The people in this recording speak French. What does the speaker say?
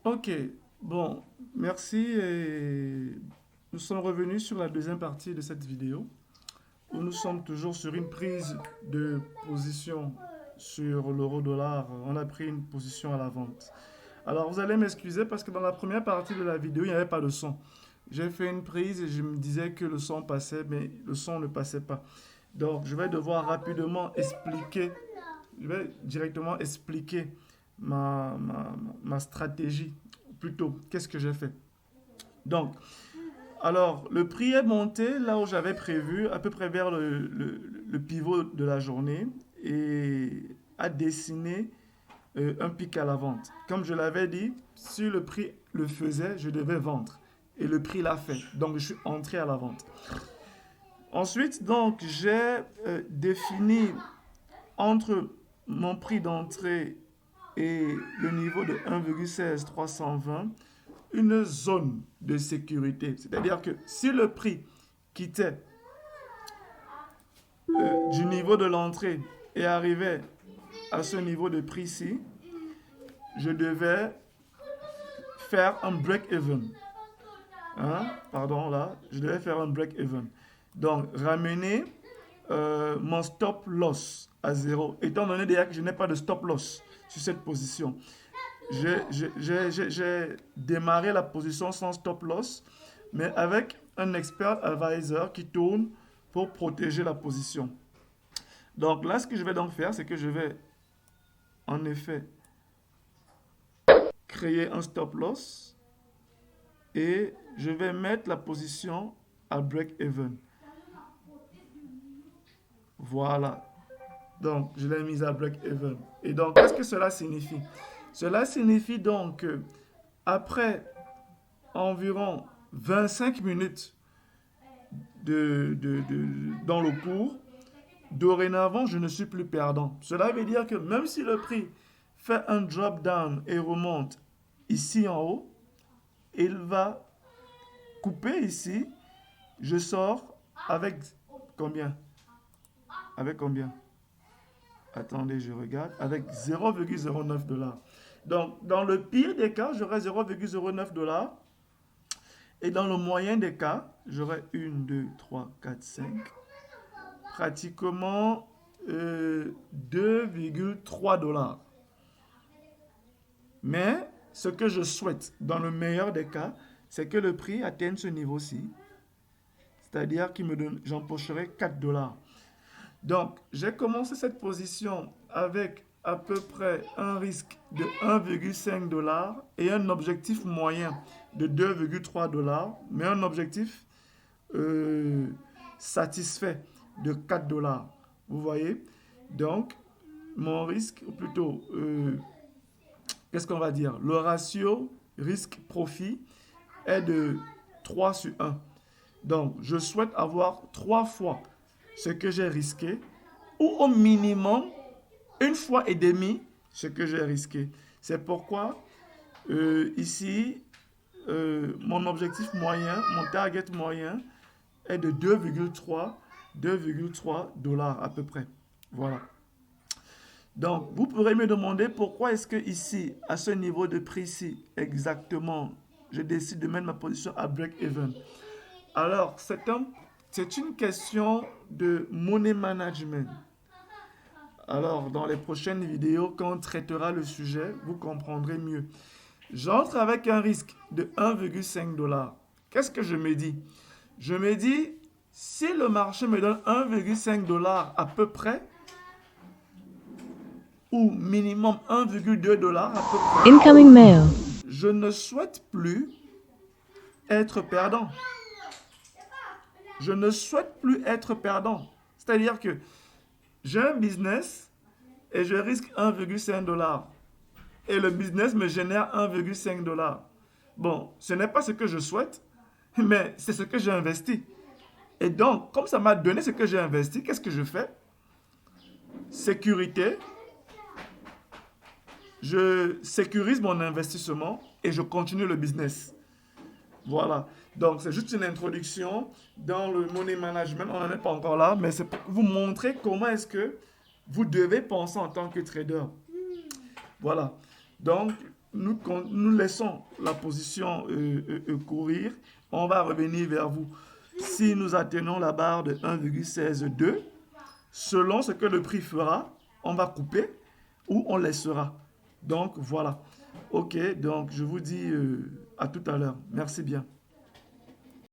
Ok, bon, merci et nous sommes revenus sur la deuxième partie de cette vidéo où nous sommes toujours sur une prise de position sur l'euro-dollar. On a pris une position à la vente. Alors vous allez m'excuser parce que dans la première partie de la vidéo, il n'y avait pas de son. J'ai fait une prise et je me disais que le son passait, mais le son ne passait pas. Donc je vais devoir rapidement expliquer, je vais directement expliquer ma stratégie. Plutôt, qu'est-ce que j'ai fait? Donc, alors, le prix est monté là où j'avais prévu, à peu près vers le pivot de la journée, et a dessiné un pic à la vente. Comme je l'avais dit, si le prix le faisait, je devais vendre. Et le prix l'a fait. Donc, je suis entré à la vente. Ensuite, donc, j'ai défini entre mon prix d'entrée et le niveau de 1,16320 une zone de sécurité. C'est-à-dire que si le prix quittait du niveau de l'entrée et arrivait à ce niveau de prix-ci, je devais faire un break-even. Hein? Pardon, là, je devais faire un break-even. Donc, ramener mon stop loss à zéro, étant donné déjà que je n'ai pas de stop loss sur cette position. J'ai démarré la position sans stop loss, mais avec un expert advisor qui tourne pour protéger la position. Donc là, ce que je vais donc faire, c'est que je vais en effet créer un stop loss et je vais mettre la position à break-even. Voilà. Donc, je l'ai mise à break-even. Et donc, qu'est-ce que cela signifie? Cela signifie donc que après environ 25 minutes dans le cours, dorénavant, je ne suis plus perdant. Cela veut dire que même si le prix fait un drop down et remonte ici en haut, il va couper ici. Je sors avec combien? Avec combien? Attendez, je regarde. Avec 0,09 dollars. Donc, dans le pire des cas, j'aurai 0,09 dollars. Et dans le moyen des cas, j'aurai 1, 2, 3, 4, 5. Pratiquement 2,3 dollars. Mais ce que je souhaite, dans le meilleur des cas, c'est que le prix atteigne ce niveau-ci. C'est-à-dire qu'il me donne, j'empocherai 4 dollars. Donc, j'ai commencé cette position avec à peu près un risque de 1,5 dollars et un objectif moyen de 2,3 dollars, mais un objectif euh, satisfait de 4 dollars. Vous voyez? Donc, mon risque, ou plutôt, qu'est-ce qu'on va dire? Le ratio risque-profit est de 3 sur 1. Donc, je souhaite avoir 3 fois ce que j'ai risqué, ou au minimum, une fois et demi ce que j'ai risqué. C'est pourquoi, ici, mon objectif moyen, mon target moyen est de 2,3 dollars à peu près. Voilà. Donc, vous pourrez me demander pourquoi est-ce que ici, à ce niveau de prix-ci, exactement, je décide de mettre ma position à break-even. Alors, c'est une question de money management. Alors, dans les prochaines vidéos, quand on traitera le sujet, vous comprendrez mieux. J'entre avec un risque de 1,5 dollars. Qu'est-ce que je me dis? Je me dis, si le marché me donne 1,5 dollars à peu près, ou minimum 1,2 dollars à peu près, Incoming mail. je ne souhaite plus être perdant. Je ne souhaite plus être perdant. C'est-à-dire que j'ai un business et je risque 1,5 dollars. Et le business me génère 1,5 dollars. Bon, ce n'est pas ce que je souhaite, mais c'est ce que j'ai investi. Et donc, comme ça m'a donné ce que j'ai investi, qu'est-ce que je fais? Sécurité. Je sécurise mon investissement et je continue le business. Voilà. Donc, c'est juste une introduction dans le money management. On n'en est pas encore là, mais c'est pour vous montrer comment est-ce que vous devez penser en tant que trader. Voilà. Donc, nous laissons la position courir. On va revenir vers vous. Si nous atteignons la barre de 1,162, selon ce que le prix fera, on va couper ou on laissera. Donc, voilà. Ok, donc je vous dis à tout à l'heure. Merci bien.